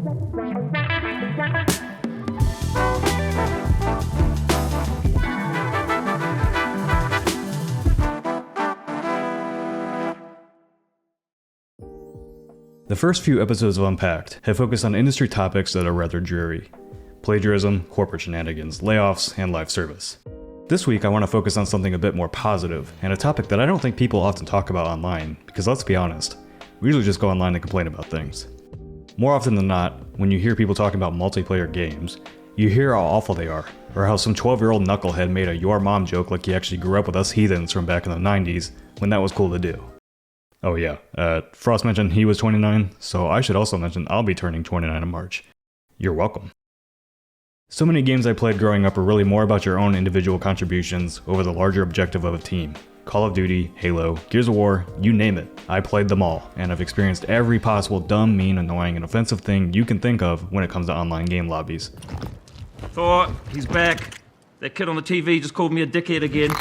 The first few episodes of Unpacked have focused on industry topics that are rather dreary. Plagiarism, corporate shenanigans, layoffs, and live service. This week I want to focus on something a bit more positive, and a topic that I don't think people often talk about online, because let's be honest, we usually just go online and complain about things. More often than not, when you hear people talking about multiplayer games, you hear how awful they are, or how some 12-year-old knucklehead made a your mom joke like he actually grew up with us heathens from back in the 90s, when that was cool to do. Oh yeah, Frost mentioned he was 29, so I should also mention I'll be turning 29 in March. You're welcome. So many games I played growing up are really more about your own individual contributions over the larger objective of a team. Call of Duty, Halo, Gears of War, you name it. I played them all, and I've experienced every possible dumb, mean, annoying, and offensive thing you can think of when it comes to online game lobbies. Thor, he's back. That kid on the TV just called me a dickhead again.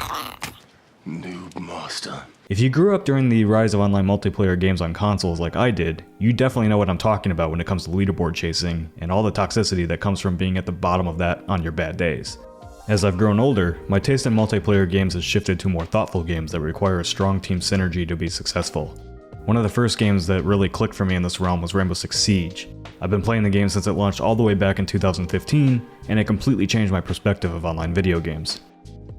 Noob master. If you grew up during the rise of online multiplayer games on consoles like I did, you definitely know what I'm talking about when it comes to leaderboard chasing and all the toxicity that comes from being at the bottom of that on your bad days. As I've grown older, my taste in multiplayer games has shifted to more thoughtful games that require a strong team synergy to be successful. One of the first games that really clicked for me in this realm was Rainbow Six Siege. I've been playing the game since it launched all the way back in 2015, and it completely changed my perspective of online video games.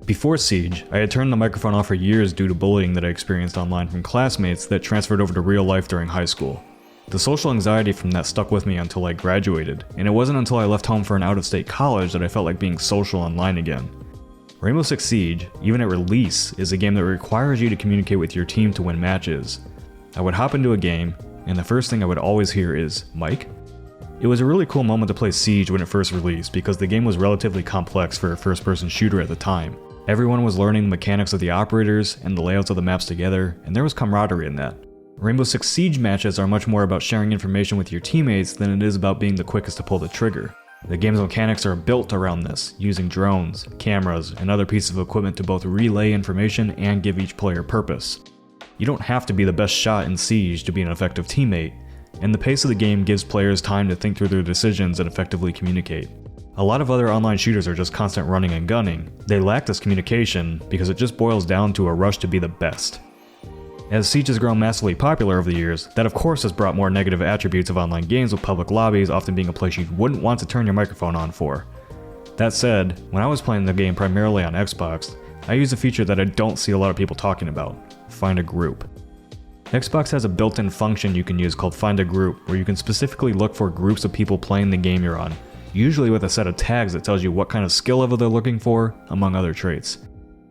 Before Siege, I had turned the microphone off for years due to bullying that I experienced online from classmates that transferred over to real life during high school. The social anxiety from that stuck with me until I graduated, and it wasn't until I left home for an out-of-state college that I felt like being social online again. Rainbow Six Siege, even at release, is a game that requires you to communicate with your team to win matches. I would hop into a game, and the first thing I would always hear is, "Mike?" It was a really cool moment to play Siege when it first released because the game was relatively complex for a first-person shooter at the time. Everyone was learning the mechanics of the operators and the layouts of the maps together, and there was camaraderie in that. Rainbow Six Siege matches are much more about sharing information with your teammates than it is about being the quickest to pull the trigger. The game's mechanics are built around this, using drones, cameras, and other pieces of equipment to both relay information and give each player purpose. You don't have to be the best shot in Siege to be an effective teammate, and the pace of the game gives players time to think through their decisions and effectively communicate. A lot of other online shooters are just constant running and gunning. They lack this communication because it just boils down to a rush to be the best. As Siege has grown massively popular over the years, that of course has brought more negative attributes of online games, with public lobbies often being a place you wouldn't want to turn your microphone on for. That said, when I was playing the game primarily on Xbox, I used a feature that I don't see a lot of people talking about: find a group. Xbox has a built-in function you can use called Find a Group, where you can specifically look for groups of people playing the game you're on, usually with a set of tags that tells you what kind of skill level they're looking for, among other traits.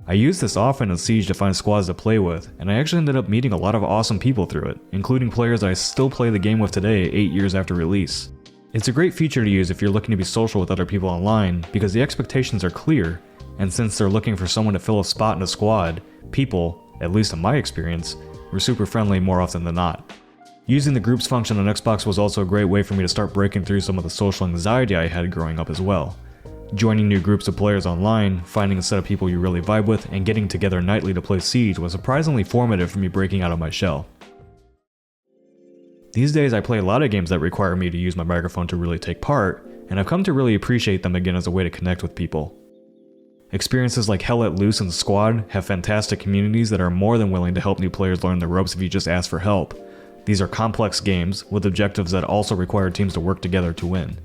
I use this often in Siege to find squads to play with, and I actually ended up meeting a lot of awesome people through it, including players that I still play the game with today 8 years after release. It's a great feature to use if you're looking to be social with other people online, because the expectations are clear, and since they're looking for someone to fill a spot in a squad, people, at least in my experience, were super friendly more often than not. Using the groups function on Xbox was also a great way for me to start breaking through some of the social anxiety I had growing up as well. Joining new groups of players online, finding a set of people you really vibe with, and getting together nightly to play Siege was surprisingly formative for me breaking out of my shell. These days I play a lot of games that require me to use my microphone to really take part, and I've come to really appreciate them again as a way to connect with people. Experiences like Hell Let Loose and Squad have fantastic communities that are more than willing to help new players learn the ropes if you just ask for help. These are complex games with objectives that also require teams to work together to win.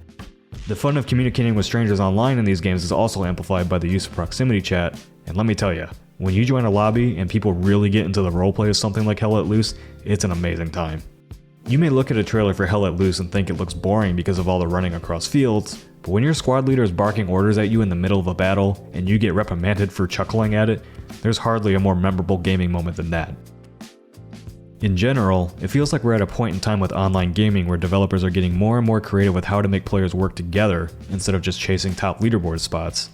The fun of communicating with strangers online in these games is also amplified by the use of proximity chat, and let me tell you, when you join a lobby and people really get into the roleplay of something like Hell Let Loose, it's an amazing time. You may look at a trailer for Hell Let Loose and think it looks boring because of all the running across fields, but when your squad leader is barking orders at you in the middle of a battle and you get reprimanded for chuckling at it, there's hardly a more memorable gaming moment than that. In general, it feels like we're at a point in time with online gaming where developers are getting more and more creative with how to make players work together instead of just chasing top leaderboard spots.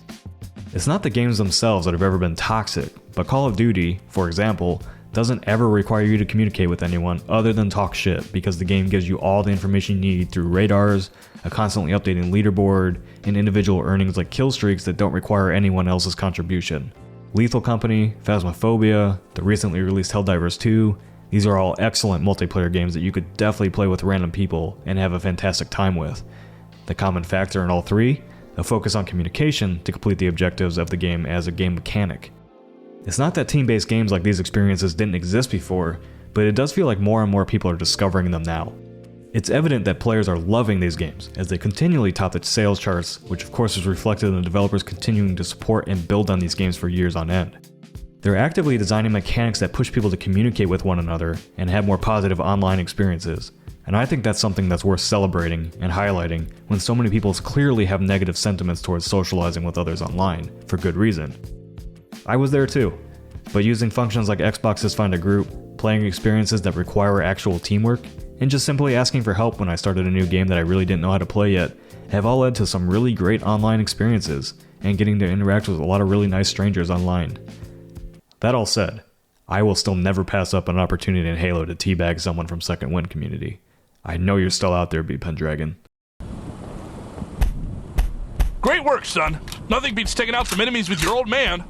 It's not the games themselves that have ever been toxic, but Call of Duty, for example, doesn't ever require you to communicate with anyone other than talk shit, because the game gives you all the information you need through radars, a constantly updating leaderboard, and individual earnings like kill streaks that don't require anyone else's contribution. Lethal Company, Phasmophobia, the recently released Helldivers 2, These are all excellent multiplayer games that you could definitely play with random people and have a fantastic time with. The common factor in all three? A focus on communication to complete the objectives of the game as a game mechanic. It's not that team-based games like these experiences didn't exist before, but it does feel like more and more people are discovering them now. It's evident that players are loving these games, as they continually top the sales charts, which of course is reflected in the developers continuing to support and build on these games for years on end. They're actively designing mechanics that push people to communicate with one another and have more positive online experiences, and I think that's something that's worth celebrating and highlighting when so many people clearly have negative sentiments towards socializing with others online, for good reason. I was there too, but using functions like Xbox's Find a Group, playing experiences that require actual teamwork, and just simply asking for help when I started a new game that I really didn't know how to play yet, have all led to some really great online experiences, and getting to interact with a lot of really nice strangers online. That all said, I will still never pass up an opportunity in Halo to teabag someone from Second Wind community. I know you're still out there, B-Pendragon. Great work, son. Nothing beats taking out some enemies with your old man.